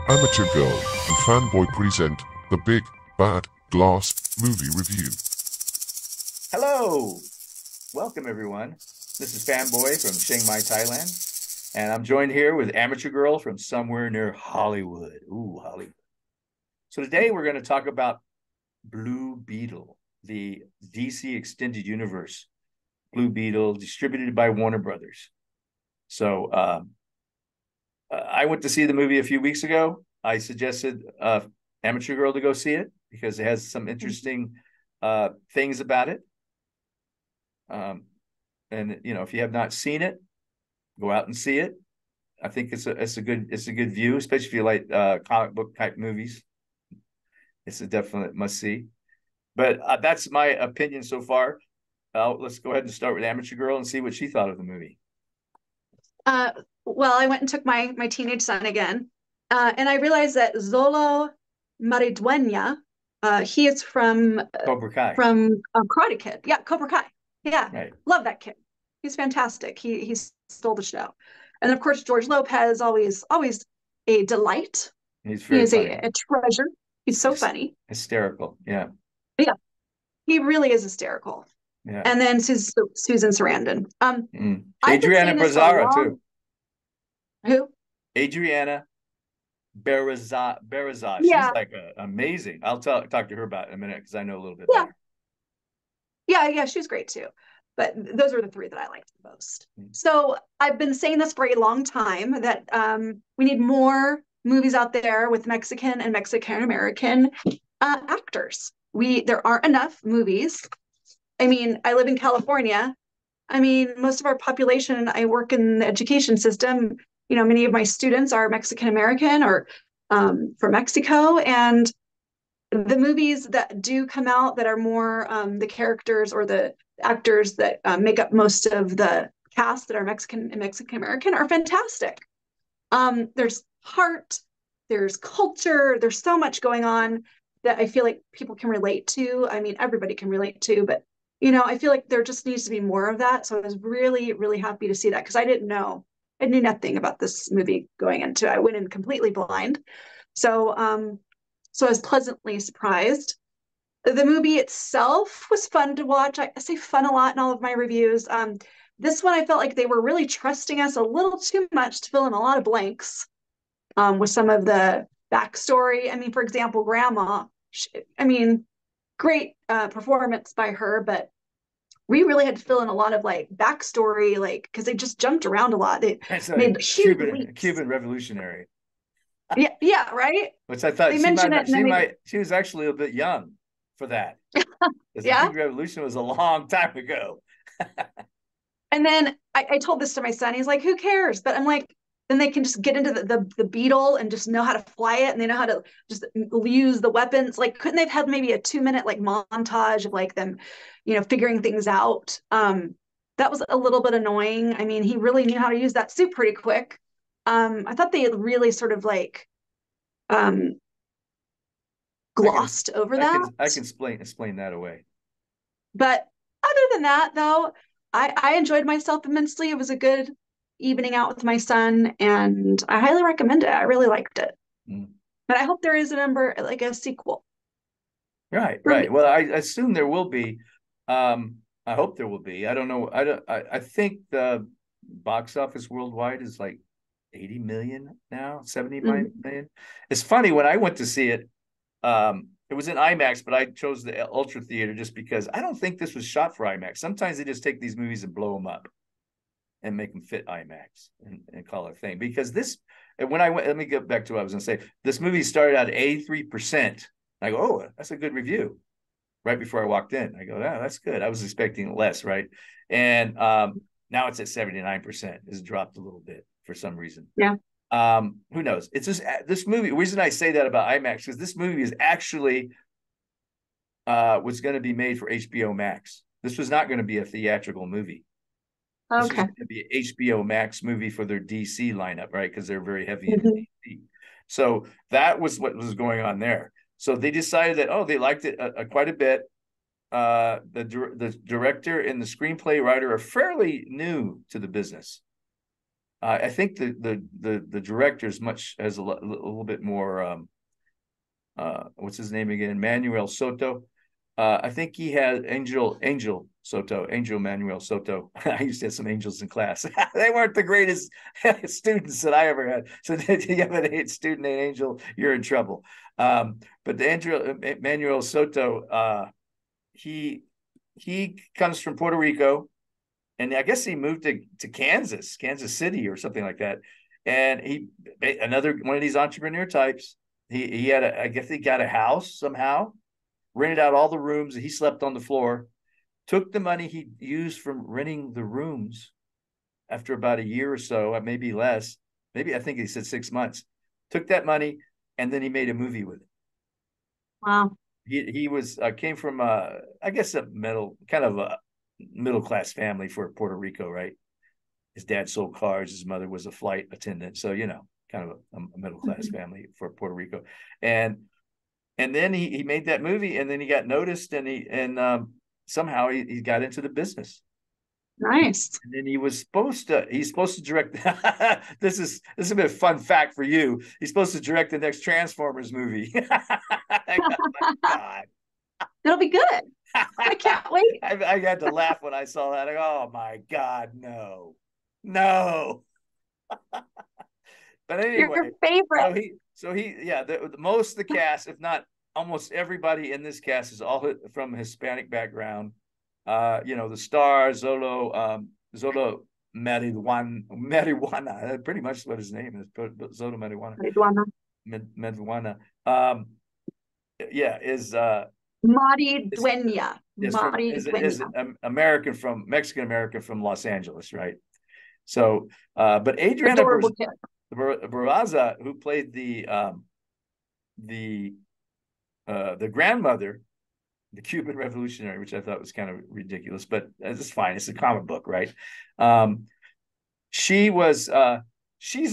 Amateur Girl and Fanboy present the Big Bad Glass Movie Review. Hello! Welcome, everyone. This is Fanboy from Chiang Mai, Thailand, and I'm joined here with Amateur Girl from somewhere near Hollywood. Ooh, Hollywood. So today we're going to talk about Blue Beetle, the DC Extended Universe. Blue Beetle, distributed by Warner Brothers. So I went to see the movie a few weeks ago. I suggested Amateur Girl to go see it because it has some interesting things about it. And you know, if you have not seen it, go out and see it. I think it's a good view, especially if you like comic book type movies. It's a definite must see. But that's my opinion so far. Let's go ahead and start with Amateur Girl and see what she thought of the movie. Well, I went and took my teenage son again, and I realized that Zolo Maridueña, he is from Cobra Kai. from Karate Kid. Yeah, Cobra Kai. Yeah, Right. love that kid. He's fantastic. He stole the show, and of course George Lopez, always a delight. He's He very is funny. a treasure. He's so funny. Hysterical. Yeah. Yeah, he really is hysterical. Yeah. And then Susan Sarandon. I've been Adriana saying this for a Brazzara long. too. Who? Adriana Barraza. Yeah. She's like amazing. I'll talk to her about it in a minute because I know a little bit Yeah. about her. Yeah, she's great too. But those are the three that I liked the most. So I've been saying this for a long time that we need more movies out there with Mexican and Mexican American actors. There aren't enough movies. I mean, I live in California. I mean, most of our population, I work in the education system. You know, many of my students are Mexican American or from Mexico, and the movies that do come out that are more the characters or the actors that make up most of the cast that are Mexican and Mexican American are fantastic. There's heart, there's culture, there's so much going on that I feel like people can relate to. I mean, everybody can relate to, but you know, I feel like there just needs to be more of that. So I was really, really happy to see that because I didn't know, I knew nothing about this movie going into it. I went in completely blind. So so I was pleasantly surprised. The movie itself was fun to watch. I say fun a lot in all of my reviews. This one, I felt like they were really trusting us a little too much to fill in a lot of blanks with some of the backstory. I mean, for example, Grandma, great performance by her, but we really had to fill in a lot of like backstory, like because they just jumped around a lot. They made huge leaps. Cuban revolutionary. Yeah, right. Which I thought they mentioned it, and then she was actually a bit young for that. Because yeah. the Cuban Revolution was a long time ago. And then I told this to my son. He's like, "Who cares?" But I'm like, then they can just get into the beetle and just know how to fly it, and they know how to just use the weapons. Like, couldn't they've had maybe a 2-minute like montage of like them, you know, figuring things out? That was a little bit annoying. I mean, he really knew how to use that suit pretty quick. I thought they had really sort of like glossed over that. I can explain that away. But other than that, though, I enjoyed myself immensely. It was a good evening out with my son, and I highly recommend it. I really liked it. But I hope there is a sequel. Right. Well, I assume there will be. I hope there will be. I don't know. I think the box office worldwide is like 80 million now, 79 million. It's funny, when I went to see it, it was in IMAX, but I chose the Ultra Theater just because I don't think this was shot for IMAX. Sometimes they just take these movies and blow them up and make them fit IMAX and call it a thing. Because when I went, let me get back to what I was going to say. This movie started out at 83%. I go, oh, that's a good review. Right before I walked in, I go, oh, that's good. I was expecting less, right? And now it's at 79%. It's dropped a little bit for some reason. Yeah. Who knows? It's just this movie. The reason I say that about IMAX because this movie is actually was going to be made for HBO Max. This was not going to be a theatrical movie. Okay. This was going to be an HBO Max movie for their DC lineup, right? Because they're very heavy in DC. So that was what was going on there. So they decided that they liked it quite a bit. The director and the screenplay writer are fairly new to the business. I think the director is has a little bit more. What's his name again? Manuel Soto. I think he had Angel Soto, Angel Manuel Soto. I used to have some angels in class. They weren't the greatest students that I ever had. So if you have a student named Angel, you're in trouble. But the Angel Manuel Soto, he comes from Puerto Rico, and I guess he moved to Kansas City or something like that. And he another one of these entrepreneur types. He had I guess he got a house somehow, rented out all the rooms, and he slept on the floor. Took the money he used from renting the rooms after about a year or so, maybe less, maybe I think he said 6 months. Took that money and then he made a movie with it. Wow. He was came from I guess a middle class family for Puerto Rico, right? His dad sold cars, his mother was a flight attendant, so kind of a middle class family for Puerto Rico, and then he made that movie, and then he got noticed, and somehow he got into the business. Nice. And then he's supposed to direct. This is a bit of fun fact for you. He's supposed to direct the next Transformers movie. Oh my God. It'll be good. I can't wait. I had to laugh when I saw that. Oh my God, no. But anyway, your favorite. Most of the cast, if not almost everybody in this cast, is all from Hispanic background. The star Zolo Marijuana, pretty much what his name is, Zolo Marijuana. Is Mari Dueña. Is Mexican American from Los Angeles, right? So, but Adriana Barraza, who played the grandmother, the Cuban revolutionary, which I thought was kind of ridiculous, but it's fine. It's a comic book, right? She's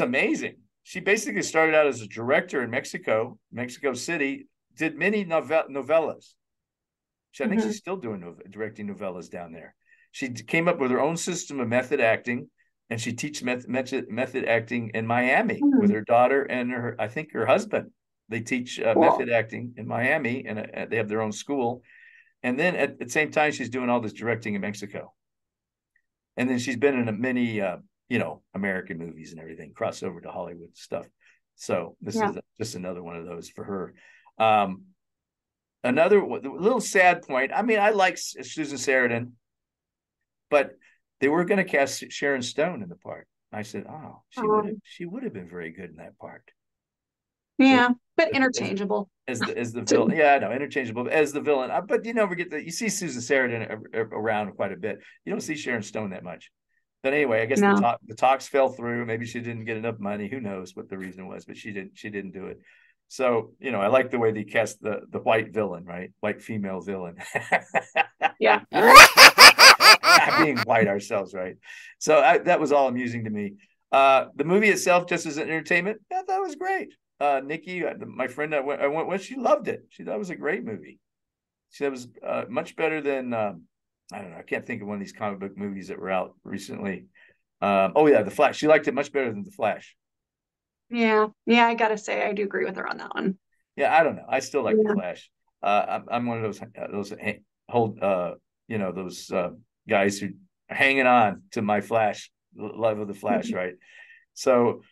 amazing. She basically started out as a director in Mexico City, did many novellas. I think she's still directing novellas down there. She came up with her own system of method acting, and she teaches method acting in Miami with her daughter and I think her husband. They teach method acting in Miami, and they have their own school. And then at the same time, she's doing all this directing in Mexico. And then she's been in many, American movies and everything, crossover to Hollywood stuff. So this is just another one of those for her. Another little sad point. I mean, I like Susan Sarandon, but they were going to cast Sharon Stone in the part. I said, "Oh, she would have been very good in that part." Yeah, but interchangeable as the villain. Yeah, I know, interchangeable as the villain. But you never you see Susan Sarandon around quite a bit. You don't see Sharon Stone that much. But anyway, I guess the talks fell through. Maybe she didn't get enough money. Who knows what the reason was? But she didn't do it. So I like the way they cast the white villain, right? White female villain. Yeah. Being white ourselves, right? So that was all amusing to me. The movie itself, just as an entertainment, I thought it was great. Nikki, my friend I went with, she loved it. She thought it was a great movie. She thought it was much better than I don't know. I can't think of one of these comic book movies that were out recently. The Flash. She liked it much better than The Flash. Yeah, I gotta say I do agree with her on that one. Yeah, I don't know. I still like The Flash. I'm one of those those guys who are hanging on to my Flash, love of The Flash, right? So,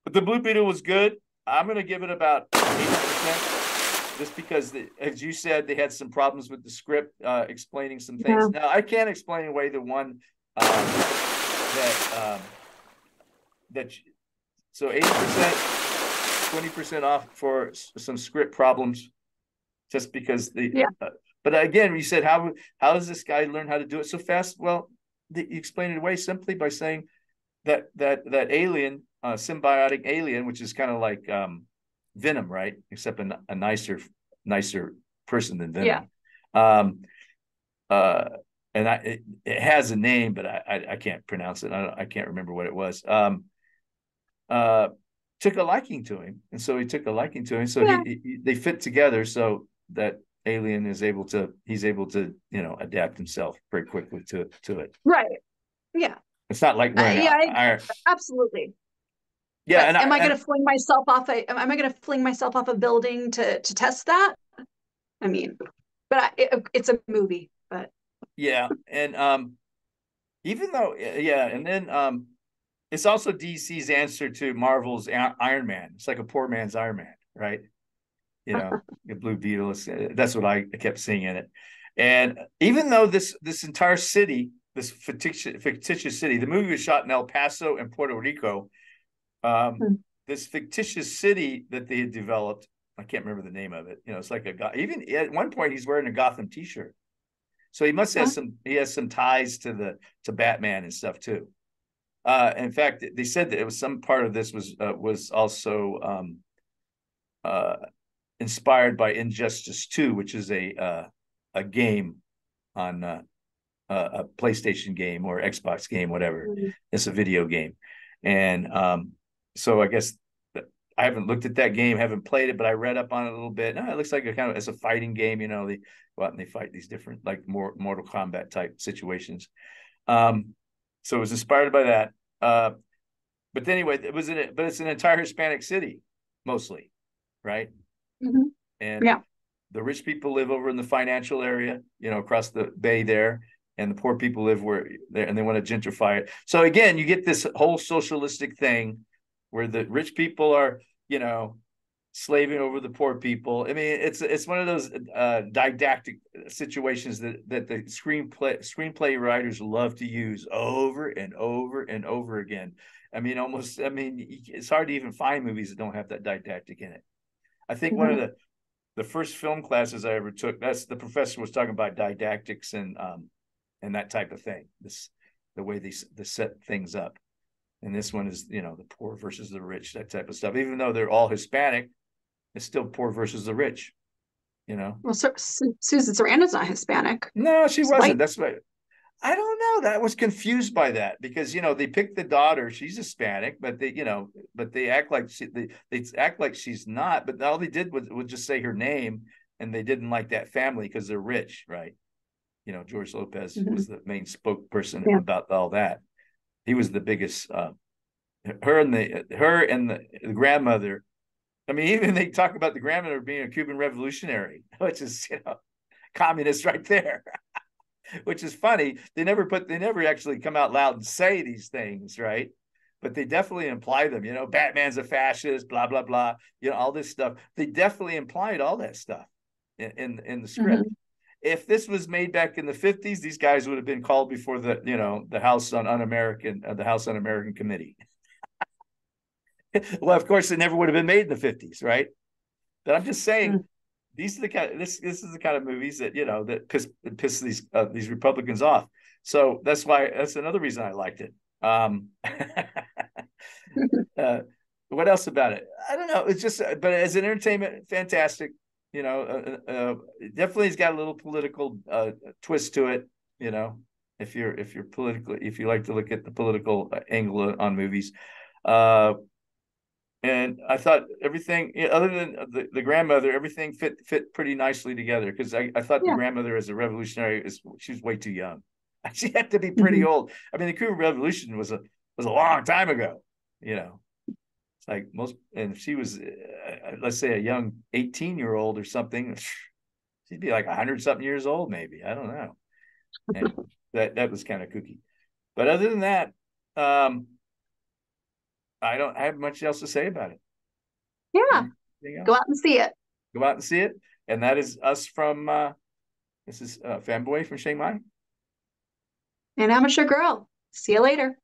but the Blue Beetle was good. I'm going to give it about 80%, just because, as you said, they had some problems with the script, explaining some things. Yeah. Now, I can't explain away the one so 80%, 20% off for some script problems, just because but again, you said, how does this guy learn how to do it so fast? Well, you explain it away simply by saying that alien, symbiotic alien, which is kind of like Venom, right? Except a nicer person than Venom. Yeah. And it has a name, but I can't pronounce it. I can't remember what it was. Took a liking to him, and so he took a liking to him. So they fit together, so that alien he's able to adapt himself very quickly to it. Right. Yeah. It's not like wearing Yeah, iron. absolutely. Yeah, but and am I going to fling myself off a building to test that? I mean, but it's a movie. But yeah, and even though and then it's also DC's answer to Marvel's Iron Man. It's like a poor man's Iron Man, right? You know, the Blue Beetle. That's what I kept seeing in it. And even though this entire city, this fictitious city, the movie was shot in El Paso and Puerto Rico. This fictitious city that they had developed, I can't remember the name of it. You know, it's like even at one point he's wearing a Gotham t-shirt. So he must have he has some ties to Batman and stuff too. In fact, they said that it was some part of this was also inspired by Injustice 2, which is a game on a PlayStation game or Xbox game, whatever. It's a video game, and so I guess I haven't looked at that game, haven't played it, but I read up on it a little bit. No, it looks like it's a fighting game. You know, they go out and they fight these different like more Mortal Kombat type situations. So it was inspired by that. But anyway, but it's an entire Hispanic city, mostly, right? And the rich people live over in the financial area, you know, across the bay there, and the poor people live there, and they want to gentrify it. So again, you get this whole socialistic thing where the rich people are, you know, slaving over the poor people. I mean, it's one of those didactic situations that the screenplay writers love to use over and over and over again. I mean, it's hard to even find movies that don't have that didactic in it. I think one of the first film classes I ever took, the professor was talking about didactics and that type of thing. The way they set things up. And this one is, you know, the poor versus the rich, that type of stuff. Even though they're all Hispanic, it's still poor versus the rich, you know. Well, Susan Sarandon's not Hispanic. No, she wasn't. White. That's right. I don't know. That was confused by that because, you know, they picked the daughter. She's Hispanic, but they act like they act like she's not. But all they did was just say her name, and they didn't like that family because they're rich, right? You know, George Lopez was the main spokesperson about all that. He was the biggest. Her and the grandmother. I mean, even they talk about the grandmother being a Cuban revolutionary, which is, you know, communist right there. Which is funny. They never actually come out loud and say these things, right? But they definitely imply them. You know, Batman's a fascist, blah blah blah. You know, all this stuff. They definitely implied all that stuff in the script. If this was made back in the 50s, these guys would have been called before the House on Un-American Committee. Well, of course, it never would have been made in the 50s, right? But I'm just saying, these are the kind. This is the kind of movies that, you know, that piss these Republicans off. So that's another reason I liked it. What else about it? I don't know. It's just, but as an entertainment, fantastic. You know, definitely has got a little political twist to it. You know, if you like to look at the political angle on movies. And I thought everything, other than the grandmother, everything fit pretty nicely together, because I thought the grandmother as a revolutionary she was way too young. She had to be pretty old. I mean, the Cuban Revolution was a long time ago. You know, it's like and if she was, let's say, a young 18-year-old or something, she'd be like 100-something years old, maybe. I don't know. And that was kind of kooky. But other than that, I don't have much else to say about it. Yeah. Go out and see it. Go out and see it. And that is us from, this is Fanboy from Chiang Mai. And Amateur Girl. See you later.